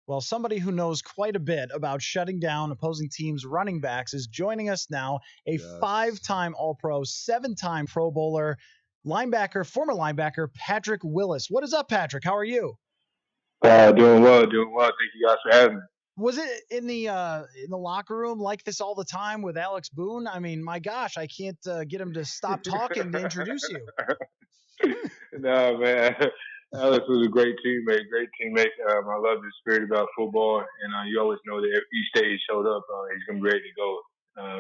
Well, somebody who knows quite a bit about shutting down opposing teams' running backs is joining us now, a Yes. 5-time All-Pro, 7-time Pro Bowler, former linebacker, Patrick Willis. What is up, Patrick? How are you? Doing well. Thank you guys for having me. Was it in the locker room like this all the time with Alex Boone? I mean, my gosh, I can't get him to stop talking to introduce you. No, man. Alex was a great teammate. I love his spirit about football, and you always know that each day he showed up, he's gonna be ready to go.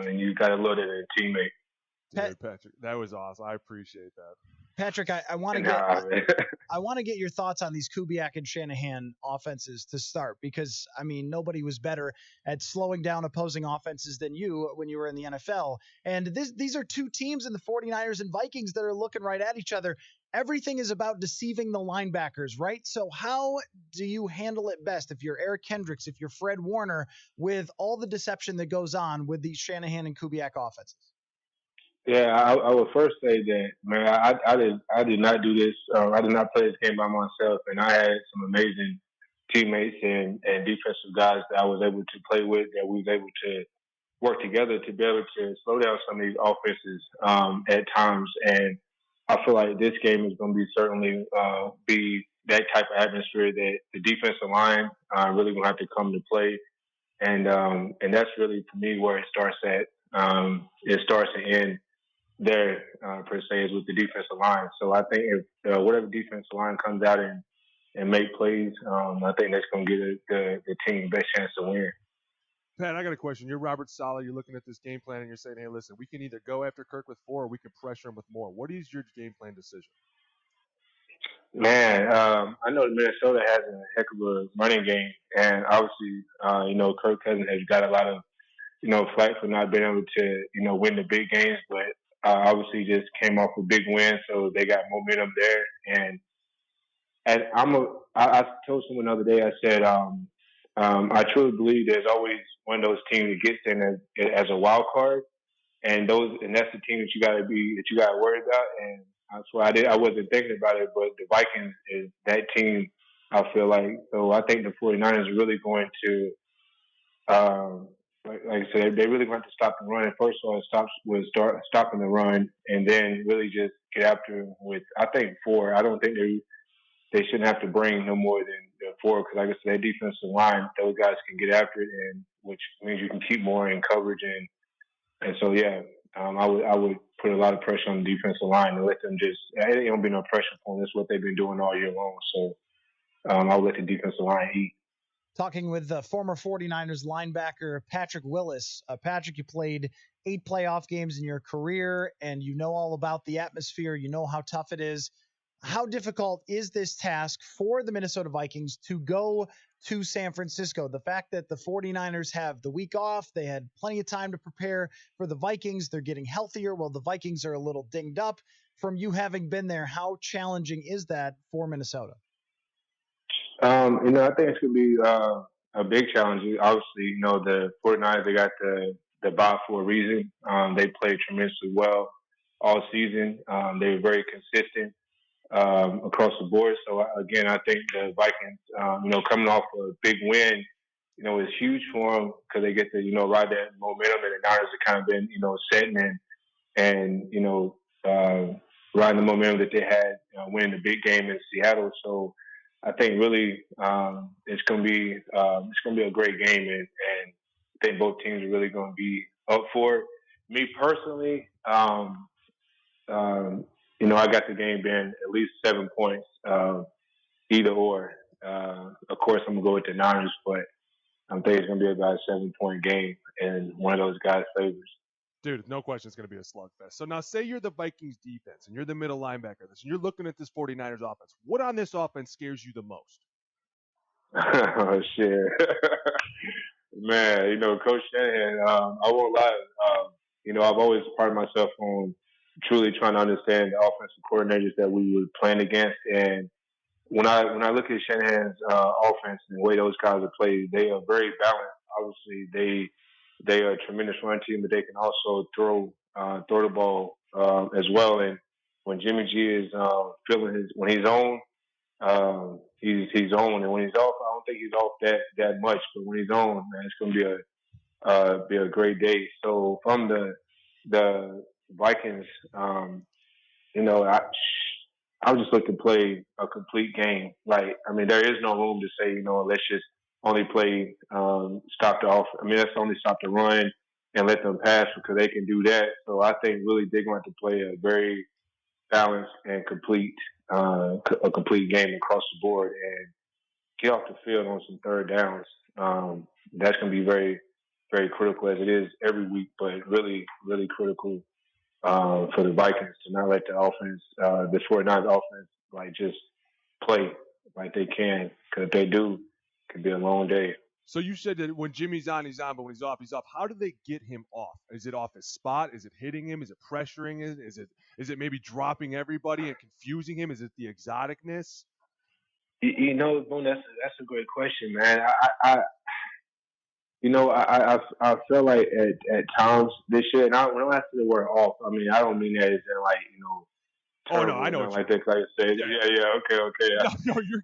And you gotta love that in a teammate. Dude, Patrick, that was awesome. I appreciate that. Patrick, I want to get I want to get your thoughts on these Kubiak and Shanahan offenses to start, because I mean nobody was better at slowing down opposing offenses than you when you were in the NFL. And these are two teams in the 49ers and Vikings that are looking right at each other. Everything is about deceiving the linebackers, right? So how do you handle it best if you're Eric Kendricks, if you're Fred Warner, with all the deception that goes on with these Shanahan and Kubiak offenses? Yeah, I would first say that, man, I did not do this. I did not play this game by myself, and I had some amazing teammates and defensive guys that I was able to play with, that we was able to work together to be able to slow down some of these offenses at times. And I feel like this game is going to be certainly be that type of atmosphere that the defensive line really going to have to come to play. And that's really, for me, where it starts at. It starts and ends there, per se, is with the defensive line. So I think if whatever defensive line comes out and make plays, I think that's going to give the team the best chance to win. Pat, I got a question. You're Robert Saleh. You're looking at this game plan and you're saying, hey, listen, we can either go after Kirk with 4 or we can pressure him with more. What is your game plan decision? Man, I know Minnesota has a heck of a running game, and obviously, Kirk Cousins has got a lot of, flack for not being able to, win the big games, but obviously just came off a big win, so they got momentum there. And I told someone the other day, I said, I truly believe there's always one of those teams that gets in as a wild card, and that's the team that you got to worry about. And that's why I wasn't thinking about it, but the Vikings is that team. I feel like, so I think the 49ers are really going to, like I said, they really going to stop the run. And first of all, start stopping the run, and then really just get after them with, I think, 4. I don't think they shouldn't have to bring no more than 4, because, like I said, that defensive line, those guys can get after it, and which means you can keep more in coverage. And so, yeah, I would put a lot of pressure on the defensive line and let them it ain't gonna be no pressure for them. That's what they've been doing all year long. So I'll let the defensive line eat. Talking with the former 49ers linebacker Patrick Willis. Patrick, you played 8 playoff games in your career, and you know all about the atmosphere. You know how tough it is. How difficult is this task for the Minnesota Vikings to go to San Francisco? The fact that the 49ers have the week off, they had plenty of time to prepare for the Vikings. They're getting healthier. Well, the Vikings are a little dinged up. From you having been there, how challenging is that for Minnesota? I think it's going to be a big challenge. Obviously, the 49ers, they got the bye for a reason. They played tremendously well all season. They were very consistent across the board. So, again, I think the Vikings, coming off a big win, is huge for them, because they get to, ride that momentum, and the Niners have kind of been, setting and riding the momentum that they had winning the big game in Seattle. So, I think really it's gonna be a great game, and I think both teams are really going to be up for it. Me personally, I got the game being at least 7 points, either or. Of course, I'm gonna go with the Niners, but I'm thinking it's gonna be about a 7-point game, and one of those guys' favors. Dude, no question it's going to be a slugfest. So now say you're the Vikings defense and you're the middle linebacker, and you're looking at this 49ers offense. What on this offense scares you the most? Oh, shit. Man, Coach Shanahan, I won't lie. I've always prided myself on truly trying to understand the offensive coordinators that we were playing against. And when I look at Shanahan's offense and the way those guys are played, they are very balanced. Obviously, they are a tremendous run team, but they can also throw the ball as well. And when Jimmy G is when he's on, he's on, and when he's off, I don't think he's off that much. But when he's on, man, it's gonna be a great day. So from the Vikings, you know, I was just looking to play a complete game. Like, I mean, there is no room to say, let's just only play stop the off. I mean, let's only stop the run and let them pass because they can do that. So I think really they're going to play a very balanced and a complete game across the board and get off the field on some third downs. That's going to be very, very critical as it is every week, but really, really critical for the Vikings to not let the offense, the 49ers offense, like just play like they can. Because if they do, it could be a long day. So you said that when Jimmy's on, he's on, but when he's off, he's off. How do they get him off? Is it off his spot? Is it hitting him? Is it pressuring him? Is it maybe dropping everybody and confusing him? Is it the exoticness? Boone, that's a great question, man. I feel like at times this year, and when I say the word off, I mean I don't mean that as in like Oh no, I know what like that. Like I said, okay. No, you're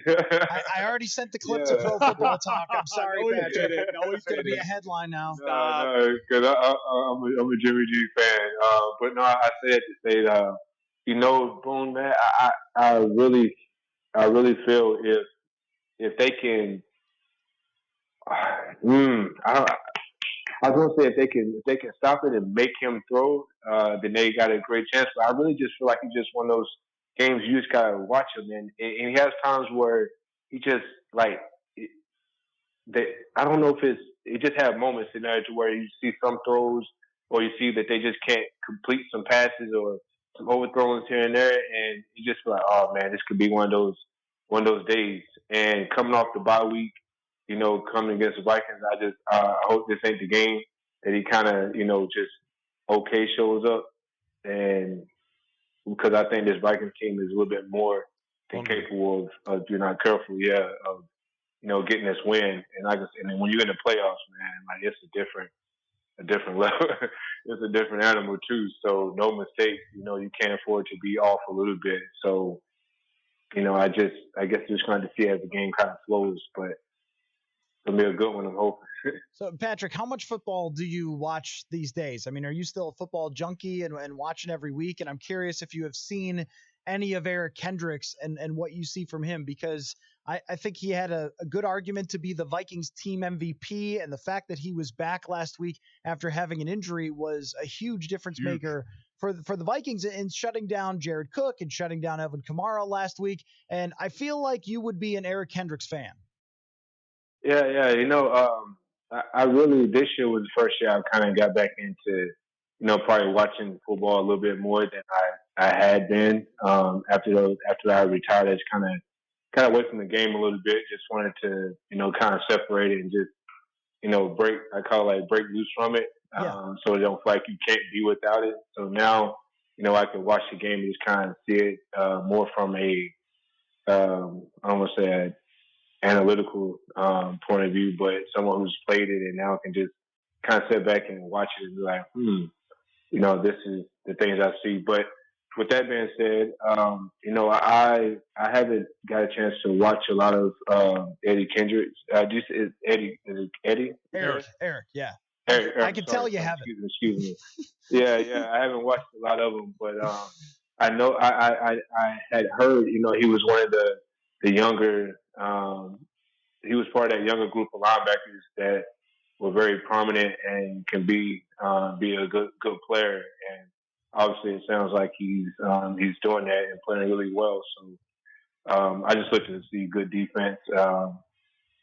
good. I already sent the clip to Pro Football Talk. I'm sorry, No, Patrick. No, It's going to be a headline now. No, because I'm a Jimmy G fan. But no, I said to say that, Boone, man, I really feel if they can, I was gonna say if they can stop it and make him throw, then they got a great chance. But I really just feel like he's just one of those games you just gotta watch him, and he has times where he just like that. I don't know if it just have moments in there to where you see some throws or you see that they just can't complete some passes or some overthrows here and there, and you just feel like, oh man, this could be one of those days. And coming off the bye week, coming against the Vikings, I hope this ain't the game that he kind of just okay shows up, and because I think this Vikings team is a little bit more than capable of if you're not careful, of getting this win. And like I said, and when you're in the playoffs, man, like it's a different level. It's a different animal too. So no mistakes. You can't afford to be off a little bit. So I guess just trying to see as the game kind of flows, but it'll be a good one, I'm hoping. So, Patrick, how much football do you watch these days? I mean, are you still a football junkie and watching every week? And I'm curious if you have seen any of Eric Kendricks and what you see from him, because I think he had a good argument to be the Vikings team MVP. And the fact that he was back last week after having an injury was a huge difference maker for the Vikings in shutting down Jared Cook and shutting down Alvin Kamara last week. And I feel like you would be an Eric Kendricks fan. Yeah. I really, this year was the first year I kind of got back into, probably watching football a little bit more than I had been. After I retired, I just kind of away from the game a little bit. Just wanted to, kind of separate it and just, break. I call it like break loose from it, so it don't feel like you can't be without it. So now, I can watch the game and just kind of see it more from I don't want to say analytical point of view, but someone who's played it and now can just kind of sit back and watch it and be like, this is the things I see. But with that being said, I haven't got a chance to watch a lot of Eddie Kendricks. Is it Eddie? Eric, yeah. Eric, I can tell you haven't. Excuse me. Yeah. I haven't watched a lot of them, but I know I had heard, he was one of the younger. He was part of that younger group of linebackers that were very prominent and can be a good player. And obviously, it sounds like he's doing that and playing really well. So I just look to see good defense.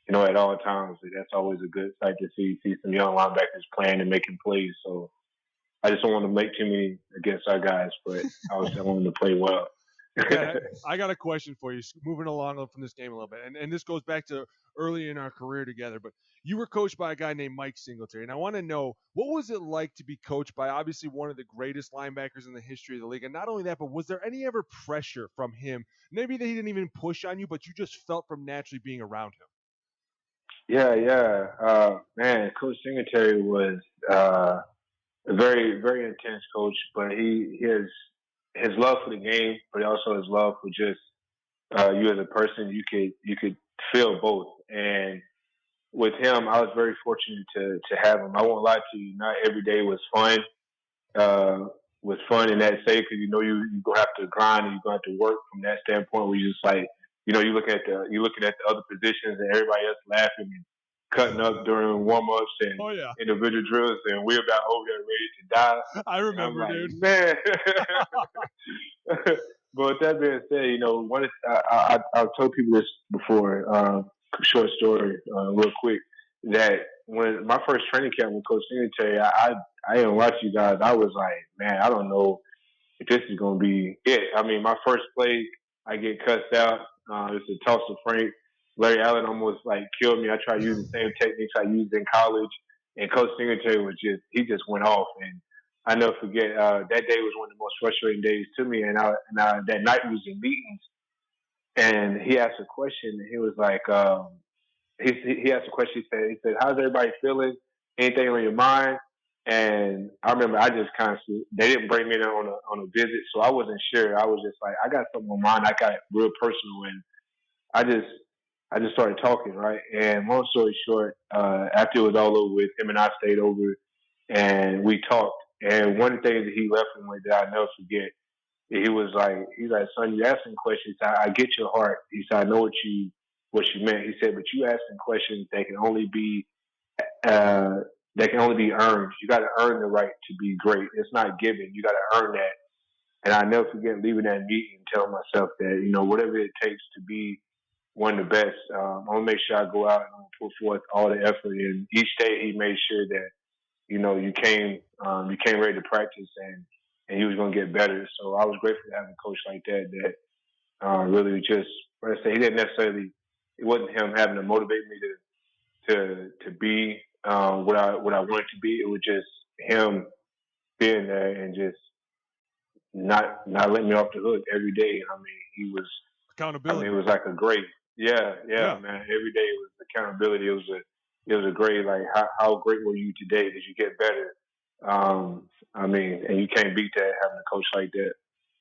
At all times, that's always a good sight to see some young linebackers playing and making plays. So I just don't want to make too many against our guys, but obviously I want them to play well. I got a question for you. Moving along from this game a little bit, and this goes back to early in our career together. But you were coached by a guy named Mike Singletary, and I want to know, what was it like to be coached by obviously one of the greatest linebackers in the history of the league? And not only that, but was there any ever pressure from him? Maybe that he didn't even push on you, but you just felt from naturally being around him. Yeah. Man, Coach Singletary was a very, very intense coach, but his love for the game, but also his love for just you as a person. You could feel both. And with him, I was very fortunate to have him. I won't lie to you. Not every day uh, was fun in that say because you gonna have to grind and you gonna have to work from that standpoint where you just like you're looking at the other positions and everybody else laughing and cutting up during warm ups and Oh yeah, individual drills and we're about over there ready to die. I And I'm remember, like, dude. man. But with that being said, I've told people this before. Short story, real quick. That when my first training camp with Coach Singletary, I didn't watch you guys. I was like, man, I don't know if this is gonna be it. I mean, my first play, I get cussed out. It's a toss to Frank. Larry Allen almost like killed me. I tried using the same techniques I used in college, and Coach Singletary he just went off. And I never forget that day was one of the most frustrating days to me. And that night we was in meetings, and he asked a question, and he was like, he asked a question. He said, "How's everybody feeling? Anything on your mind?" And I remember I just kind of they didn't bring me in on a visit, so I wasn't sure. I was just like, I got something on mind. I got real personal, and I just I just started talking, right? And long story short, after it was all over with, him and I stayed over and we talked. And one of the things that he left me with that I'll never forget, he's like, son, you asking questions. I get your heart. He said, I know what you meant. He said, but you asking questions uh, that can only be earned. You got to earn the right to be great. It's not given. You got to earn that. And I never forget leaving that meeting and telling myself that whatever it takes to be one of the best, I'm gonna make sure I go out and I'm gonna put forth all the effort. And each day he made sure that you came ready to practice and he was gonna get better. So I was grateful to have a coach like that really just, like I say, he didn't necessarily. It wasn't him having to motivate me to be what I wanted to be. It was just him being there and just not letting me off the hook every day. I mean, Accountability. it was like a great, yeah, Yeah. man. Every day it was accountability. It was a great like how great were you today? Did you get better? I mean, and you can't beat that having a coach like that.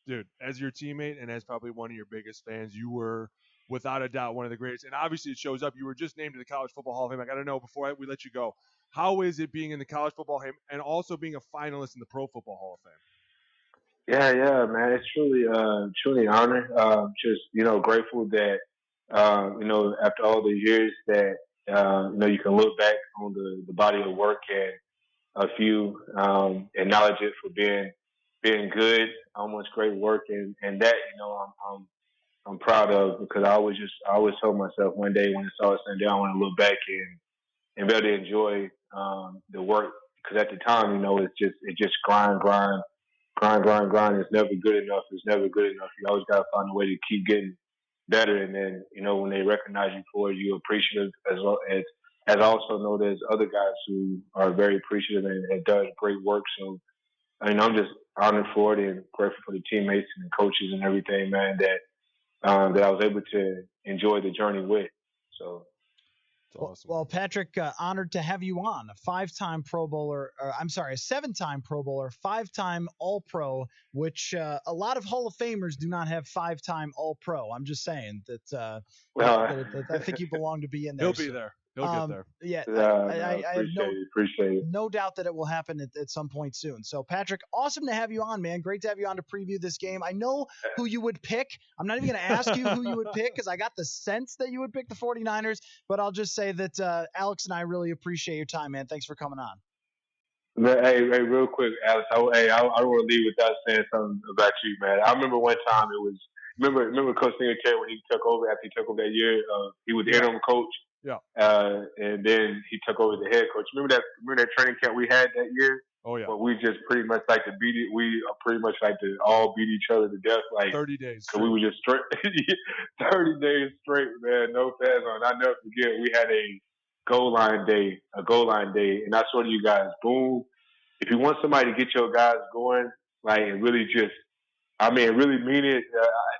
Dude, as your teammate and as probably one of your biggest fans, you were without a doubt one of the greatest. And obviously, it shows up. You were just named to the College Football Hall of Fame. I got to know before we let you go, how is it being in the College Football Hall of Fame and also being a finalist in the Pro Football Hall of Fame? Yeah, man. It's truly an honor. Just grateful that after all the years that you can look back on the body of work and a few acknowledge it for being good, almost great work, and that I'm proud of because I always told myself one day when it's all said and done, I want to look back and be able to enjoy the work because at the time it's just grind. It's never good enough. It's never good enough. You always got to find a way to keep getting better. And then, when they recognize you for it, you're appreciative as well as I also know there's other guys who are very appreciative and have done great work. So, I mean, I'm just honored for it and grateful for the teammates and the coaches and everything, man, that I was able to enjoy the journey with. So, It's awesome. Well, Patrick, honored to have you on. A five-time Pro Bowler, I'm sorry, a seven-time Pro Bowler, five-time All-Pro, which a lot of Hall of Famers do not have five-time All-Pro. I'm just saying well, that I think you belong to be in there. He'll be there. He'll get there. Yeah, I have appreciate it. no doubt that it will happen at some point soon. So, Patrick, awesome to have you on, man. Great to have you on to preview this game. I know who you would pick. I'm not even going to ask you who you would pick because I got the sense that you would pick the 49ers, but I'll just say that Alex and I really appreciate your time, man. Thanks for coming on. Hey, real quick, Alex. I don't want to leave without saying something about you, man. I remember one time it was remember Coach Singletary when he took over after he took over that year. He was the interim coach. Yeah. And then he took over the head coach. Remember that training camp we had that year? Oh yeah. But we just pretty much like to beat it. We pretty much like to all beat each other to death. Like 30 days. So we were just straight 30 days straight, man. No pads on. I never forget. We had a goal line day, and I swear to you guys, Boone. If you want somebody to get your guys going, like and really just, I mean, really mean it.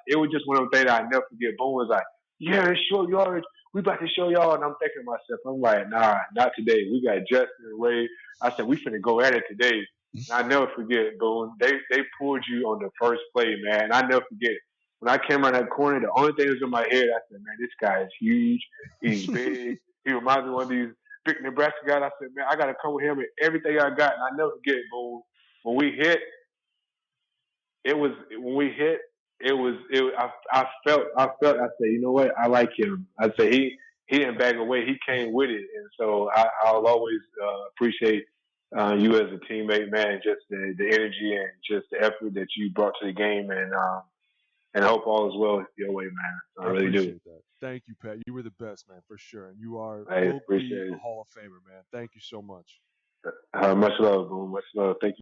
It was just one of those things that I never forget. Boone was like, "Yeah, it's short yardage. We about to show y'all." And I'm thinking to myself, I'm like, "Nah, not today. We got Justin and Ray." I said, "We finna go at it today." And I never forget, Boone. They pulled you on the first play, man. I never forget when I came around that corner, the only thing that was in my head, I said, man, this guy is huge. He's big. He reminds me of one of these big Nebraska guys. I said, man, I got to come with him and everything I got. And I never forget it, Boone. When we hit, I felt, I said, you know what? I like him. I said, he didn't back away. He came with it. And so I'll always appreciate you as a teammate, man, just the energy and just the effort that you brought to the game. And I hope all is well your way, man. I really do. Appreciate that. Thank you, Pat. You were the best, man, for sure. And you will I be appreciate a it. Hall of Famer, man. Thank you so much. Much love, Boone. Much love. Thank you.